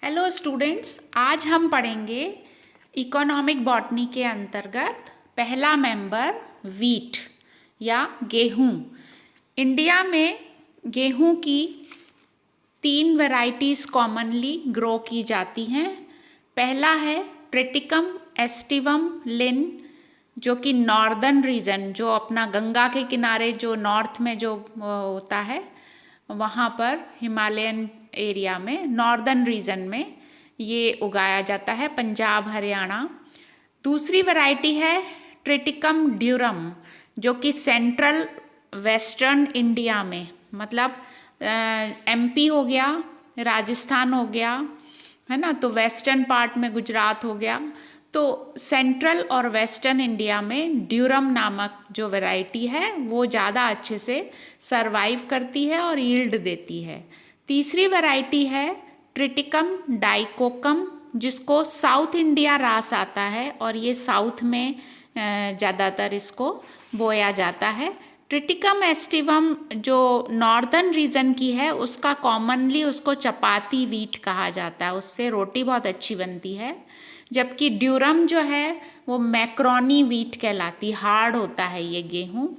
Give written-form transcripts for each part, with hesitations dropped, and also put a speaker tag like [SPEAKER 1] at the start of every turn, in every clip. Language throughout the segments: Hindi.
[SPEAKER 1] हेलो स्टूडेंट्स, आज हम पढ़ेंगे इकोनॉमिक बॉटनी के अंतर्गत पहला मेंबर वीट या गेहूं। इंडिया में गेहूं की 3 वैरायटीज़ कॉमनली ग्रो की जाती हैं। पहला है ट्रिटिकम एस्टिवम लिन, जो कि नॉर्दर्न रीजन, जो अपना गंगा के किनारे जो नॉर्थ में जो होता है, वहाँ पर हिमालयन एरिया में नॉर्दर्न रीजन में ये उगाया जाता है, पंजाब हरियाणा। दूसरी वैरायटी है ट्रिटिकम ड्यूरम, जो कि सेंट्रल वेस्टर्न इंडिया में, मतलब एमपी हो गया, राजस्थान हो गया, है ना, तो वेस्टर्न पार्ट में गुजरात हो गया, तो सेंट्रल और वेस्टर्न इंडिया में ड्यूरम नामक जो वैरायटी है वो ज़्यादा अच्छे से सरवाइव करती है और यील्ड देती है। तीसरी वैरायटी है ट्रिटिकम डाइकोकम, जिसको साउथ इंडिया रास आता है और ये साउथ में ज़्यादातर इसको बोया जाता है। ट्रिटिकम एस्टिवम जो नॉर्दर्न रीजन की है, उसका कॉमनली उसको चपाती वीट कहा जाता है, उससे रोटी बहुत अच्छी बनती है। जबकि ड्यूरम जो है वो मैक्रोनी वीट कहलाती, हार्ड होता है ये गेहूँ,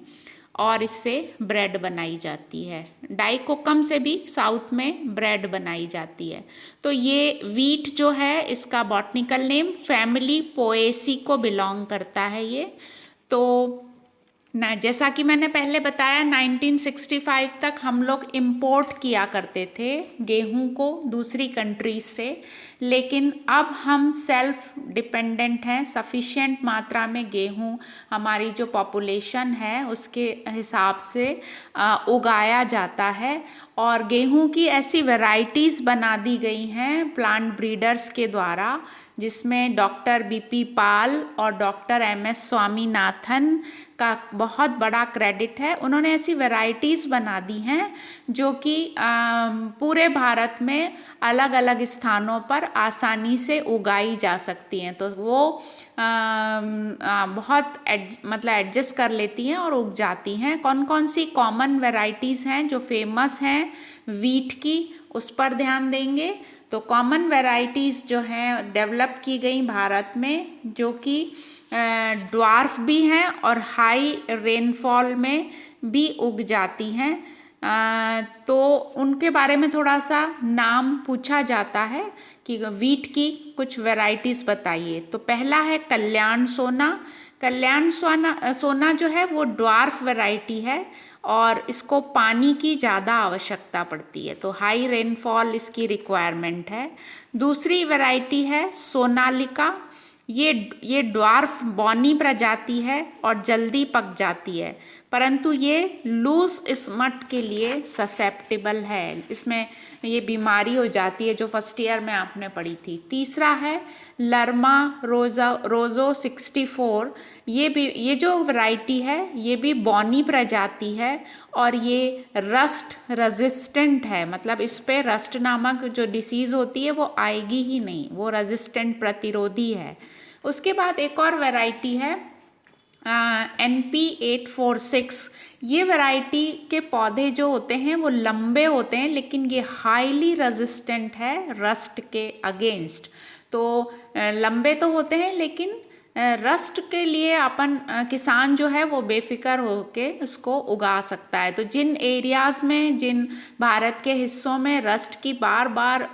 [SPEAKER 1] और इससे ब्रेड बनाई जाती है। डाइकोकम से भी साउथ में ब्रेड बनाई जाती है। तो ये वीट जो है, इसका बॉटनिकल नेम फैमिली पोएसी को बिलोंग करता है ये। तो ना, जैसा कि मैंने पहले बताया, 1965 तक हम लोग इंपोर्ट किया करते थे गेहूं को दूसरी कंट्रीज से, लेकिन अब हम सेल्फ डिपेंडेंट हैं। सफिशिएंट मात्रा में गेहूं हमारी जो पॉपुलेशन है उसके हिसाब से उगाया जाता है, और गेहूं की ऐसी वैरायटीज़ बना दी गई हैं प्लांट ब्रीडर्स के द्वारा, जिसमें डॉक्टर बीपी पाल और डॉक्टर एमएस स्वामीनाथन का बहुत बड़ा क्रेडिट है। उन्होंने ऐसी वैरायटीज़ बना दी हैं जो कि पूरे भारत में अलग अलग स्थानों पर आसानी से उगाई जा सकती हैं, तो वो बहुत मतलब एडजस्ट कर लेती हैं और उग जाती हैं। कौन कौन सी कॉमन वैरायटीज़ हैं जो फेमस हैं वीट की, उस पर ध्यान देंगे। तो कॉमन वैरायटीज़ जो हैं डेवलप की गई भारत में, जो कि ड्वार्फ भी हैं और हाई रेनफॉल में भी उग जाती हैं। तो उनके बारे में थोड़ा सा नाम पूछा जाता है कि वीट की कुछ वैरायटीज़ बताइए। तो पहला है कल्याण सोना। कल्याण सोना जो है वो ड्वार्फ वैरायटी है और इसको पानी की ज़्यादा आवश्यकता पड़ती है, तो हाई रेनफॉल इसकी रिक्वायरमेंट है। दूसरी वैरायटी है सोनालिका। ये ड्वार्फ बॉनी प्रजाति है और जल्दी पक जाती है, परंतु ये लूज स्मट के लिए ससेप्टेबल है, इसमें ये बीमारी हो जाती है जो फर्स्ट ईयर में आपने पढ़ी थी। तीसरा है लर्मा रोजो 64। ये जो वैरायटी है ये भी बॉनी प्रजाति है और ये रस्ट रेजिस्टेंट है, मतलब इस पे रस्ट नामक जो डिसीज़ होती है वो आएगी ही नहीं, वो रेजिस्टेंट प्रतिरोधी है। उसके बाद एक और वैरायटी है NP846। ये वैरायटी के पौधे जो होते हैं वो लंबे होते हैं, लेकिन ये हाईली रेजिस्टेंट है रस्ट के अगेंस्ट। तो लंबे तो होते हैं लेकिन रस्ट के लिए अपन किसान जो है वो बेफिक्र होके उसको उगा सकता है। तो जिन एरियाज़ में, जिन भारत के हिस्सों में रस्ट की बार बार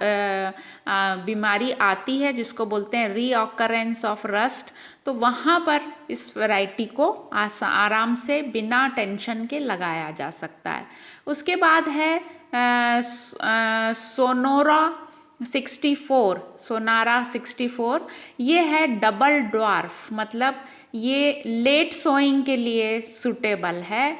[SPEAKER 1] बीमारी आती है, जिसको बोलते हैं रीऑकरेंस ऑफ रस्ट, तो वहाँ पर इस वैरायटी को आराम से बिना टेंशन के लगाया जा सकता है। उसके बाद है सोनारा 64। ये है डबल ड्वार्फ, मतलब ये लेट सोइंग के लिए सूटेबल है,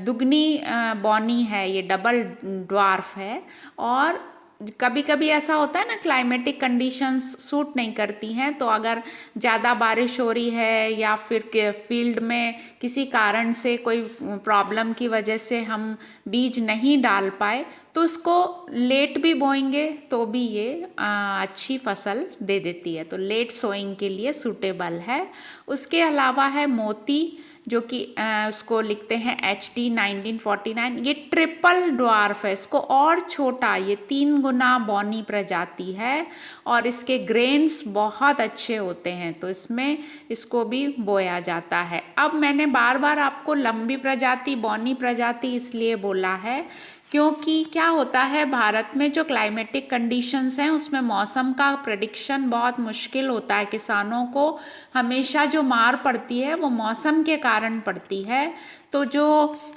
[SPEAKER 1] दुगनी बॉनी है, ये डबल ड्वार्फ है। और कभी कभी ऐसा होता है ना, क्लाइमेटिक कंडीशंस सूट नहीं करती हैं, तो अगर ज़्यादा बारिश हो रही है या फिर फील्ड में किसी कारण से कोई प्रॉब्लम की वजह से हम बीज नहीं डाल पाए, तो उसको लेट भी बोएंगे तो भी ये अच्छी फसल दे देती है, तो लेट सोइंग के लिए सूटेबल है। उसके अलावा है मोती। जो कि उसको लिखते हैं HD 1949। ये ट्रिपल ड्वार्फ है, इसको और छोटा, ये 3 गुना बौनी प्रजाति है और इसके ग्रेन्स बहुत अच्छे होते हैं, तो इसमें इसको भी बोया जाता है। अब मैंने बार बार आपको लंबी प्रजाति बौनी प्रजाति इसलिए बोला है क्योंकि क्या होता है, भारत में जो क्लाइमेटिक कंडीशंस हैं उसमें मौसम का प्रेडिक्शन बहुत मुश्किल होता है। किसानों को हमेशा जो मार पड़ती है वो मौसम के कारण पड़ती है। तो जो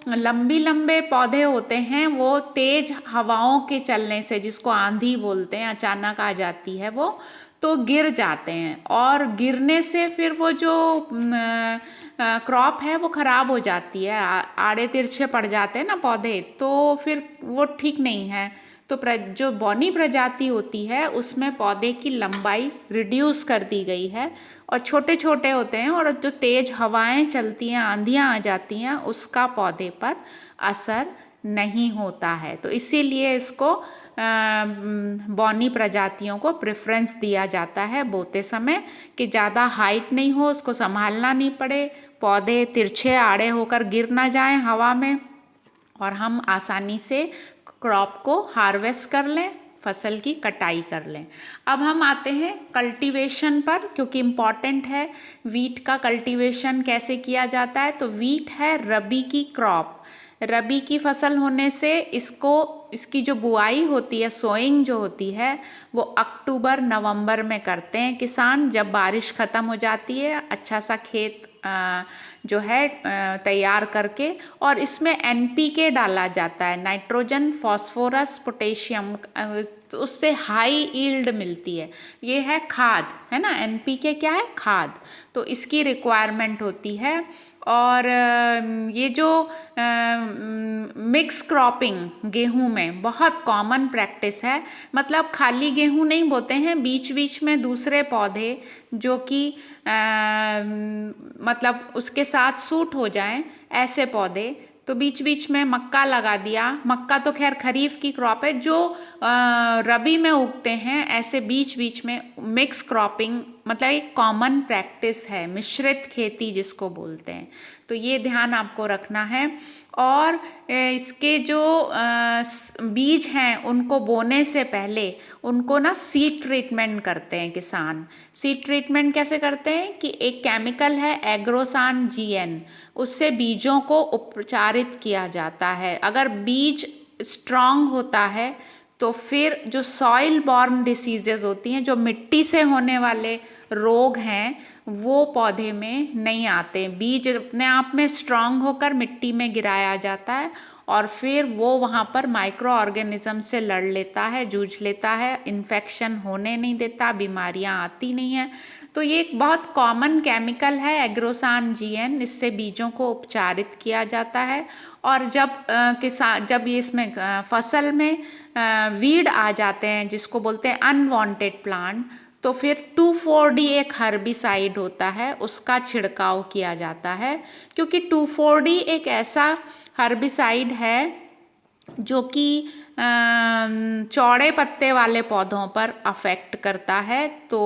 [SPEAKER 1] लंबे पौधे होते हैं वो तेज हवाओं के चलने से, जिसको आंधी बोलते हैं, अचानक आ जाती है वो, तो गिर जाते हैं और गिरने से फिर वो जो क्रॉप है वो ख़राब हो जाती है, आड़े तिरछे पड़ जाते हैं ना पौधे, तो फिर वो ठीक नहीं है। तो जो बौनी प्रजाति होती है उसमें पौधे की लंबाई रिड्यूस कर दी गई है और छोटे छोटे होते हैं और जो तेज हवाएं चलती हैं, आंधियां आ जाती हैं, उसका पौधे पर असर नहीं होता है। तो इसीलिए इसको बौनी प्रजातियों को प्रेफरेंस दिया जाता है बोते समय, कि ज़्यादा हाइट नहीं हो, उसको संभालना नहीं पड़े, पौधे तिरछे आड़े होकर गिर ना जाएं हवा में और हम आसानी से क्रॉप को हार्वेस्ट कर लें, फसल की कटाई कर लें। अब हम आते हैं कल्टीवेशन पर, क्योंकि इम्पॉर्टेंट है वीट का कल्टीवेशन कैसे किया जाता है। तो वीट है रबी की क्रॉप। रबी की फसल होने से इसकी जो बुआई होती है, सोइंग जो होती है, वो अक्टूबर नवंबर में करते हैं किसान, जब बारिश ख़त्म हो जाती है, अच्छा सा खेत जो है तैयार करके, और इसमें NPK डाला जाता है, नाइट्रोजन फॉस्फोरस पोटेशियम, तो उससे हाई यील्ड मिलती है। ये है खाद, है ना, NPK क्या है, खाद, तो इसकी रिक्वायरमेंट होती है। और ये जो मिक्स क्रॉपिंग गेहूं में बहुत कॉमन प्रैक्टिस है, मतलब खाली गेहूं नहीं बोते हैं, बीच बीच में दूसरे पौधे जो कि मतलब उसके साथ सूट हो जाएं, ऐसे पौधे, तो बीच बीच में मक्का लगा दिया। मक्का तो खैर खरीफ की क्रॉप है, जो रबी में उगते हैं, ऐसे बीच बीच में मिक्स क्रॉपिंग, मतलब एक कॉमन प्रैक्टिस है, मिश्रित खेती जिसको बोलते हैं। तो ये ध्यान आपको रखना है। और इसके जो बीज हैं उनको बोने से पहले उनको ना सीड ट्रीटमेंट करते हैं किसान। सीड ट्रीटमेंट कैसे करते हैं कि एक केमिकल है एग्रोसान GN, उससे बीजों को उपचारित किया जाता है। अगर बीज स्ट्रांग होता है तो फिर जो सॉइल बॉर्न डिसीजेज होती हैं, जो मिट्टी से होने वाले रोग हैं, वो पौधे में नहीं आते। बीज अपने आप में स्ट्रांग होकर मिट्टी में गिराया जाता है और फिर वो वहाँ पर माइक्रो ऑर्गेनिज्म से लड़ लेता है, जूझ लेता है, इन्फेक्शन होने नहीं देता, बीमारियाँ आती नहीं हैं। तो ये एक बहुत कॉमन केमिकल है एग्रोसान GN, इससे बीजों को उपचारित किया जाता है। और जब ये इसमें फसल में वीड आ जाते हैं, जिसको बोलते हैं अनवांटेड प्लांट, तो फिर 2,4-D एक हर्बिसाइड होता है, उसका छिड़काव किया जाता है, क्योंकि 2,4-D एक ऐसा हर्बिसाइड है जो कि चौड़े पत्ते वाले पौधों पर अफेक्ट करता है। तो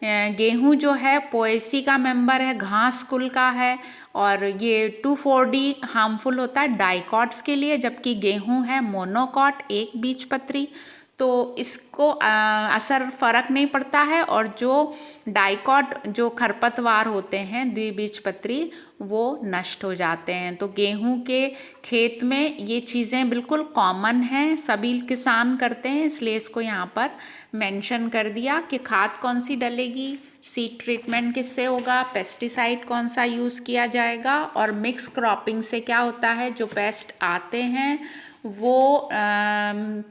[SPEAKER 1] गेहूं जो है पोएसी का मेंबर है, घास कुल का है, और ये 2,4-D हार्मफुल होता है डाइकॉट्स के लिए, जबकि गेहूं है मोनोकॉट, एक बीजपत्री, तो इसको असर फर्क नहीं पड़ता है। और जो डाइकॉट जो खरपतवार होते हैं द्विबीजपत्री, वो नष्ट हो जाते हैं। तो गेहूं के खेत में ये चीज़ें बिल्कुल कॉमन हैं, सभी किसान करते हैं, इसलिए इसको यहाँ पर मेंशन कर दिया कि खाद कौन सी डलेगी, सीड ट्रीटमेंट किससे होगा, पेस्टिसाइड कौन सा यूज़ किया जाएगा, और मिक्स क्रॉपिंग से क्या होता है, जो पेस्ट आते हैं वो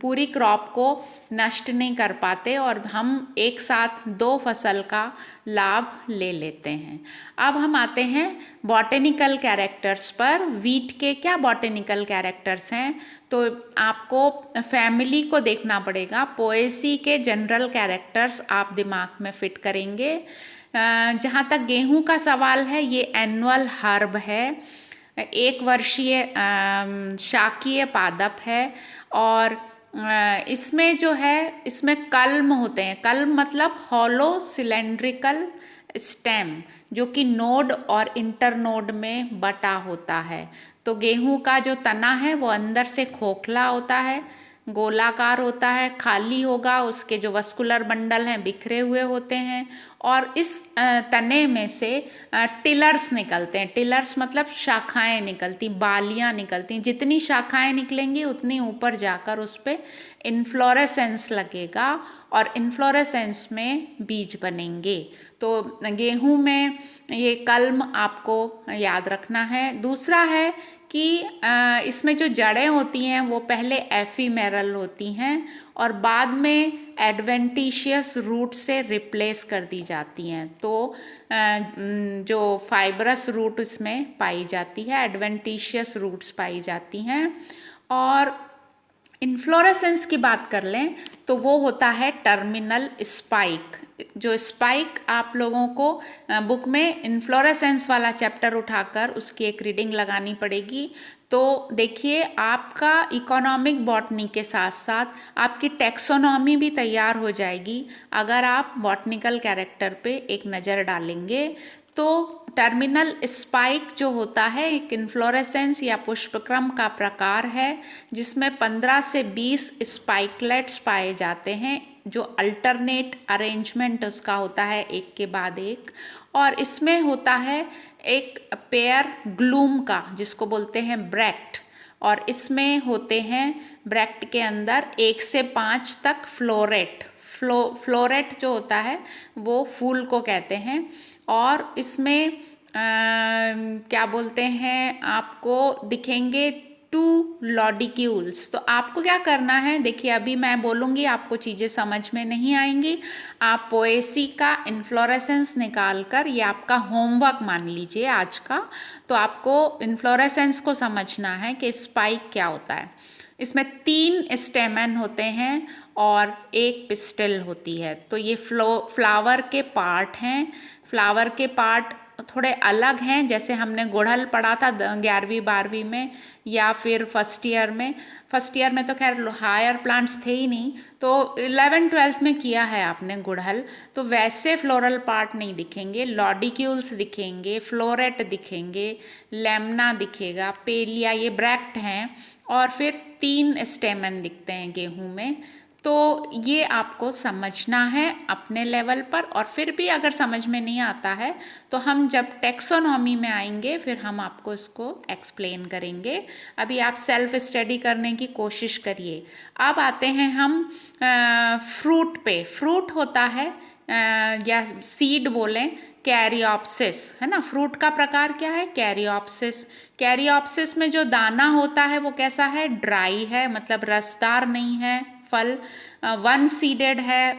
[SPEAKER 1] पूरी क्रॉप को नष्ट नहीं कर पाते और हम एक साथ 2 फसल का लाभ ले लेते हैं। अब हम आते हैं बॉटेनिकल कैरेक्टर्स पर। वीट के क्या बॉटेनिकल कैरेक्टर्स हैं, तो आपको फैमिली को देखना पड़ेगा। पोएसी के जनरल कैरेक्टर्स आप दिमाग में फिट करेंगे। जहाँ तक गेहूं का सवाल है, ये एनुअल हर्ब है, 1 वर्षीय शाकीय पादप है, और इसमें जो है, इसमें कल्म होते हैं। कल्म मतलब हॉलो सिलेंड्रिकल स्टेम, जो कि नोड और इंटरनोड में बटा होता है। तो गेहूं का जो तना है वो अंदर से खोखला होता है, गोलाकार होता है, खाली होगा, उसके जो वस्कुलर बंडल हैं बिखरे हुए होते हैं, और इस तने में से टिलर्स निकलते हैं। टिलर्स मतलब शाखाएं निकलती, बालियां निकलती। जितनी शाखाएं निकलेंगी उतनी ऊपर जाकर उस पर इन्फ्लोरेसेंस लगेगा और इन्फ्लोरेसेंस में बीज बनेंगे। तो गेहूं में ये कल्म आपको याद रखना है। दूसरा है कि इसमें जो जड़ें होती हैं वो पहले एफीमेरल होती हैं और बाद में एडवेंटिशियस रूट से रिप्लेस कर दी जाती हैं। तो जो फाइब्रस रूट इसमें पाई जाती है, एडवेंटिशियस रूट्स पाई जाती हैं। और इन्फ्लोरेसेंस की बात कर लें तो वो होता है टर्मिनल स्पाइक। जो स्पाइक आप लोगों को बुक में इन्फ्लोरेसेंस वाला चैप्टर उठाकर उसकी एक रीडिंग लगानी पड़ेगी। तो देखिए, आपका इकोनॉमिक बॉटनी के साथ साथ आपकी टैक्सोनॉमी भी तैयार हो जाएगी अगर आप बॉटनिकल कैरेक्टर पे एक नज़र डालेंगे। तो टर्मिनल स्पाइक जो होता है एक इन्फ्लोरेसेंस या पुष्पक्रम का प्रकार है जिसमें 15 से 20 स्पाइकलेट्स पाए जाते हैं, जो अल्टरनेट अरेंजमेंट उसका होता है एक के बाद एक। और इसमें होता है एक पेयर ग्लूम का जिसको बोलते हैं ब्रैक्ट, और इसमें होते हैं ब्रैक्ट के अंदर 1 से 5 तक फ्लोरेट। फ्लोरेट जो होता है वो फूल को कहते हैं। और इसमें क्या बोलते हैं, आपको दिखेंगे 2 लॉडिक्यूल्स। तो आपको क्या करना है, देखिए अभी मैं बोलूँगी आपको चीज़ें समझ में नहीं आएंगी, आप पोएसी का इन्फ्लोरेसेंस निकाल कर, ये आपका होमवर्क मान लीजिए आज का। तो आपको इन्फ्लोरेसेंस को समझना है कि स्पाइक क्या होता है। इसमें 3 स्टेमन होते हैं और 1 पिस्टिल होती है। तो ये फ्लावर के पार्ट हैं। फ्लावर के पार्ट थोड़े अलग हैं, जैसे हमने गुड़हल पढ़ा था 11वीं 12वीं में या फिर फर्स्ट ईयर में। फर्स्ट ईयर में तो खैर हायर प्लांट्स थे ही नहीं, तो 11th 12th में किया है आपने गुड़हल। तो वैसे फ्लोरल पार्ट नहीं दिखेंगे, लॉडिक्यूल्स दिखेंगे, फ्लोरेट दिखेंगे, लेमना दिखेगा, पेलिया, ये ब्रैक्ट हैं, और फिर 3 स्टेमन दिखते हैं गेहूं में। तो ये आपको समझना है अपने लेवल पर, और फिर भी अगर समझ में नहीं आता है तो हम जब टैक्सोनॉमी में आएंगे फिर हम आपको इसको एक्सप्लेन करेंगे। अभी आप सेल्फ स्टडी करने की कोशिश करिए। अब आते हैं हम फ्रूट पे। फ्रूट होता है या सीड बोलें कैरियोप्सिस, है ना। फ्रूट का प्रकार क्या है, कैरियोप्सिस। कैरियोप्सिस में जो दाना होता है वो कैसा है, ड्राई है, मतलब रसदार नहीं है। फल 1 सीडेड है,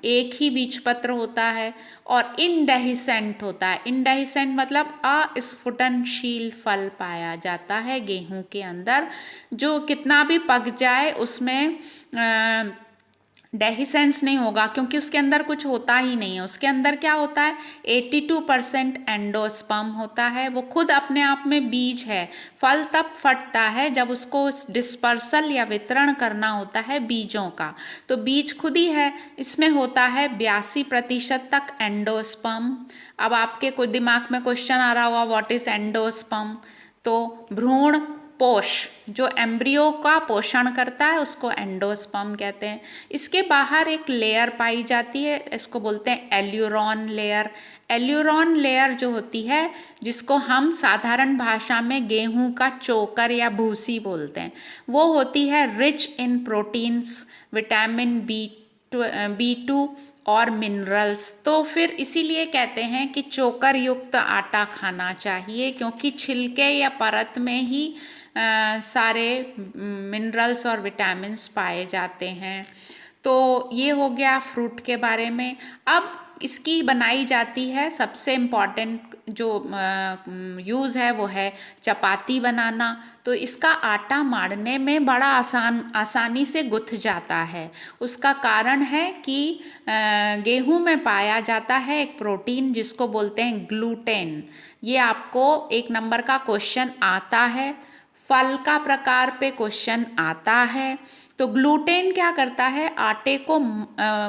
[SPEAKER 1] एक ही बीज पत्र होता है, और इनडेहिसेंट होता है। इनडेहिसेंट मतलब अस्फुटनशील फल पाया जाता है गेहूं के अंदर, जो कितना भी पक जाए उसमें डेहिसेंस नहीं होगा, क्योंकि उसके अंदर कुछ होता ही नहीं है। उसके अंदर क्या होता है, 82% एंडोस्पर्म होता है, वो खुद अपने आप में बीज है। फल तब फटता है जब उसको डिस्पर्सल या वितरण करना होता है बीजों का, तो बीज खुद ही है। इसमें होता है 82% तक एंडोस्पर्म। अब आपके कोई दिमाग में क्वेश्चन आ रहा होगा, व्हाट इज एंडोस्पर्म। तो भ्रूण पोष, जो एम्ब्रियो का पोषण करता है उसको एंडोस्पर्म कहते हैं। इसके बाहर एक लेयर पाई जाती है, इसको बोलते हैं एल्यूरॉन लेयर। एल्यूरॉन लेयर जो होती है, जिसको हम साधारण भाषा में गेहूं का चोकर या भूसी बोलते हैं, वो होती है rich in proteins, vitamin B2 और मिनरल्स। तो फिर इसीलिए कहते हैं कि चोकर युक्त आटा खाना चाहिए, क्योंकि छिलके या परत में ही सारे मिनरल्स और विटामिन्स पाए जाते हैं। तो ये हो गया फ्रूट के बारे में। अब इसकी बनाई जाती है, सबसे इम्पॉर्टेंट जो यूज़ है वो है चपाती बनाना। तो इसका आटा मारने में बड़ा आसानी से गुथ जाता है। उसका कारण है कि गेहूं में पाया जाता है एक प्रोटीन जिसको बोलते हैं ग्लूटेन। ये आपको 1 नंबर का क्वेश्चन आता है। फल का प्रकार पे क्वेश्चन आता है। तो ग्लूटेन क्या करता है, आटे को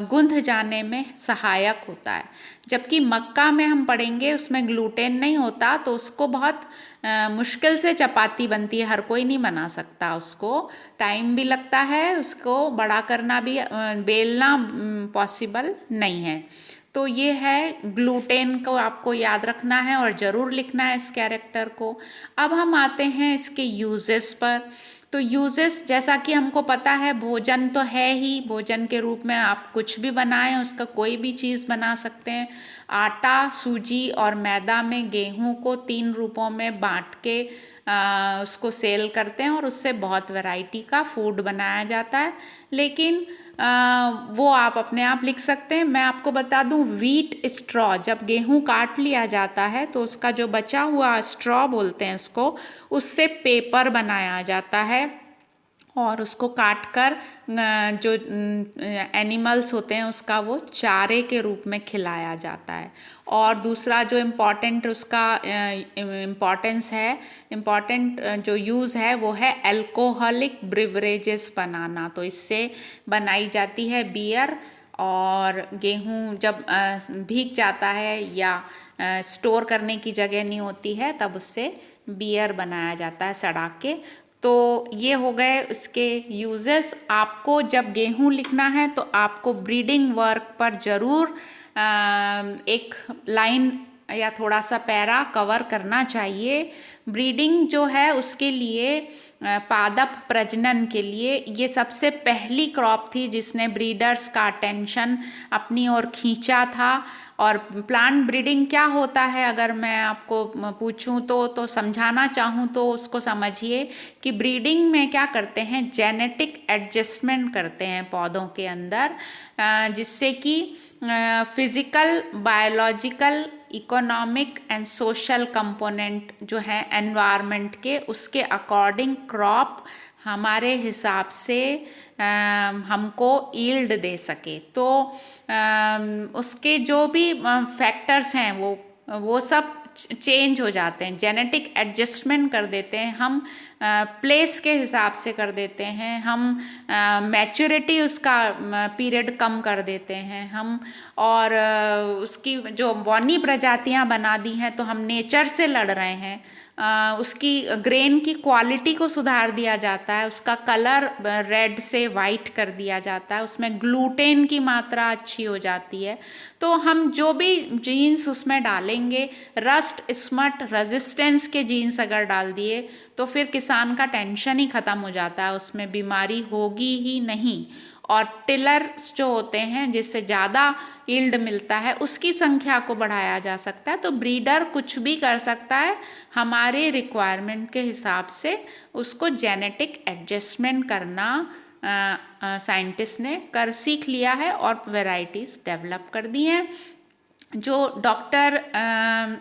[SPEAKER 1] गूंथ जाने में सहायक होता है, जबकि मक्का में हम पढ़ेंगे उसमें ग्लूटेन नहीं होता, तो उसको बहुत मुश्किल से चपाती बनती है, हर कोई नहीं बना सकता, उसको टाइम भी लगता है, उसको बड़ा करना भी बेलना पॉसिबल नहीं है। तो ये है, ग्लूटेन को आपको याद रखना है और ज़रूर लिखना है इस कैरेक्टर को। अब हम आते हैं इसके यूजेस पर। तो यूजेस, जैसा कि हमको पता है, भोजन तो है ही, भोजन के रूप में आप कुछ भी बनाएं, उसका कोई भी चीज़ बना सकते हैं। आटा, सूजी और मैदा में गेहूं को 3 रूपों में बांट के उसको सेल करते हैं और उससे बहुत वैरायटी का फूड बनाया जाता है। लेकिन वो आप अपने आप लिख सकते हैं। मैं आपको बता दूं, व्हीट स्ट्रॉ, जब गेहूं काट लिया जाता है तो उसका जो बचा हुआ स्ट्रॉ बोलते हैं उसको, उससे पेपर बनाया जाता है और उसको काट कर जो एनिमल्स होते हैं उसका वो चारे के रूप में खिलाया जाता है। और दूसरा जो इम्पॉर्टेंट उसका इम्पॉर्टेंस है, इम्पॉर्टेंट जो यूज़ है वो है अल्कोहलिक ब्रिवरेजेस बनाना। तो इससे बनाई जाती है बियर, और गेहूं जब भीग जाता है या स्टोर करने की जगह नहीं होती है तब उससे बियर बनाया जाता है सड़ा के। तो ये हो गए उसके यूजेस। आपको जब गेहूं लिखना है तो आपको ब्रीडिंग वर्क पर ज़रूर एक लाइन या थोड़ा सा पैरा कवर करना चाहिए। ब्रीडिंग जो है उसके लिए, पादप प्रजनन के लिए, ये सबसे पहली क्रॉप थी जिसने ब्रीडर्स का अटेंशन अपनी ओर खींचा था। और प्लांट ब्रीडिंग क्या होता है, अगर मैं आपको पूछूं तो समझाना चाहूँ तो उसको समझिए कि ब्रीडिंग में क्या करते हैं, जेनेटिक एडजस्टमेंट करते हैं पौधों के अंदर, जिससे कि physical, biological, economic and social component जो है एनवायरनमेंट के, उसके अकॉर्डिंग क्रॉप हमारे हिसाब से हमको ईल्ड दे सके। तो उसके जो भी फैक्टर्स हैं वो सब चेंज हो जाते हैं, जेनेटिक एडजस्टमेंट कर देते हैं हम, प्लेस के हिसाब से कर देते हैं हम, मैच्योरिटी उसका पीरियड कम कर देते हैं हम, और उसकी जो बौनी प्रजातियां बना दी हैं तो हम नेचर से लड़ रहे हैं। उसकी ग्रेन की क्वालिटी को सुधार दिया जाता है, उसका कलर रेड से वाइट कर दिया जाता है, उसमें ग्लूटेन की मात्रा अच्छी हो जाती है। तो हम जो भी जीन्स उसमें डालेंगे, रस्ट, स्मट, रेजिस्टेंस के जीन्स अगर डाल दिए तो फिर किसान का टेंशन ही ख़त्म हो जाता है, उसमें बीमारी होगी ही नहीं। और टिलर्स जो होते हैं जिससे ज़्यादा यील्ड मिलता है उसकी संख्या को बढ़ाया जा सकता है। तो ब्रीडर कुछ भी कर सकता है, हमारे रिक्वायरमेंट के हिसाब से उसको जेनेटिक एडजस्टमेंट करना साइंटिस्ट ने कर सीख लिया है और वैरायटीज़ डेवलप कर दी हैं। जो डॉक्टर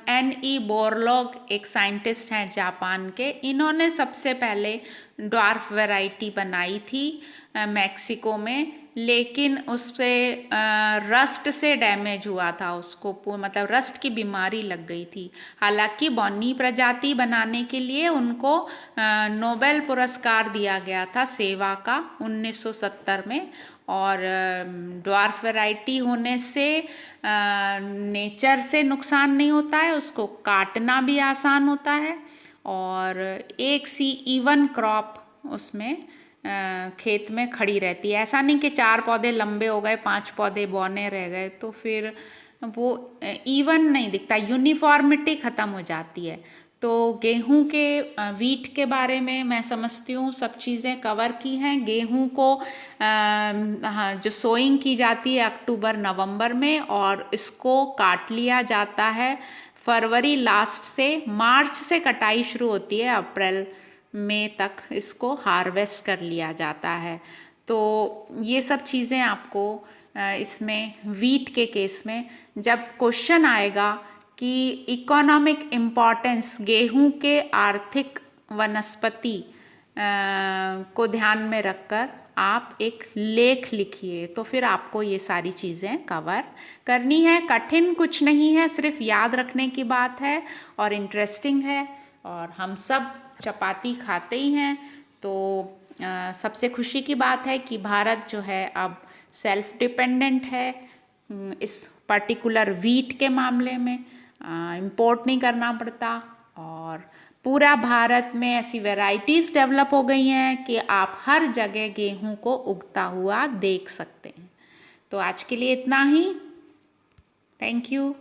[SPEAKER 1] N.E. बोरलॉग एक साइंटिस्ट हैं जापान के, इन्होंने सबसे पहले ड्वार्फ वैरायटी बनाई थी मैक्सिको में, लेकिन उससे रस्ट से डैमेज हुआ था, उसको मतलब रस्ट की बीमारी लग गई थी। हालांकि बौनी प्रजाति बनाने के लिए उनको नोबेल पुरस्कार दिया गया था सेवा का 1970 में। और ड्वार्फ वैरायटी होने से नेचर से नुकसान नहीं होता है, उसको काटना भी आसान होता है, और एक सी इवन क्रॉप उसमें खेत में खड़ी रहती है। ऐसा नहीं कि 4 पौधे लंबे हो गए, 5 पौधे बौने रह गए, तो फिर वो इवन नहीं दिखता, यूनिफॉर्मिटी ख़त्म हो जाती है। तो गेहूं के, वीट के बारे में मैं समझती हूँ सब चीज़ें कवर की हैं। गेहूं को हाँ, जो सोइंग की जाती है अक्टूबर नवंबर में, और इसको काट लिया जाता है फरवरी लास्ट से। मार्च से कटाई शुरू होती है, अप्रैल मई तक इसको हार्वेस्ट कर लिया जाता है। तो ये सब चीज़ें आपको इसमें वीट के केस में जब क्वेश्चन आएगा कि इकोनॉमिक इम्पॉर्टेंस, गेहूं के आर्थिक वनस्पति को ध्यान में रखकर आप एक लेख लिखिए, तो फिर आपको ये सारी चीज़ें कवर करनी है। कठिन कुछ नहीं है, सिर्फ याद रखने की बात है और इंटरेस्टिंग है, और हम सब चपाती खाते ही हैं। तो सबसे खुशी की बात है कि भारत जो है अब सेल्फ डिपेंडेंट है इस पर्टिकुलर वीट के मामले में, इंपोर्ट नहीं करना पड़ता। और पूरा भारत में ऐसी वैरायटीज़ डेवलप हो गई हैं कि आप हर जगह गेहूं को उगता हुआ देख सकते हैं। तो आज के लिए इतना ही। Thank you.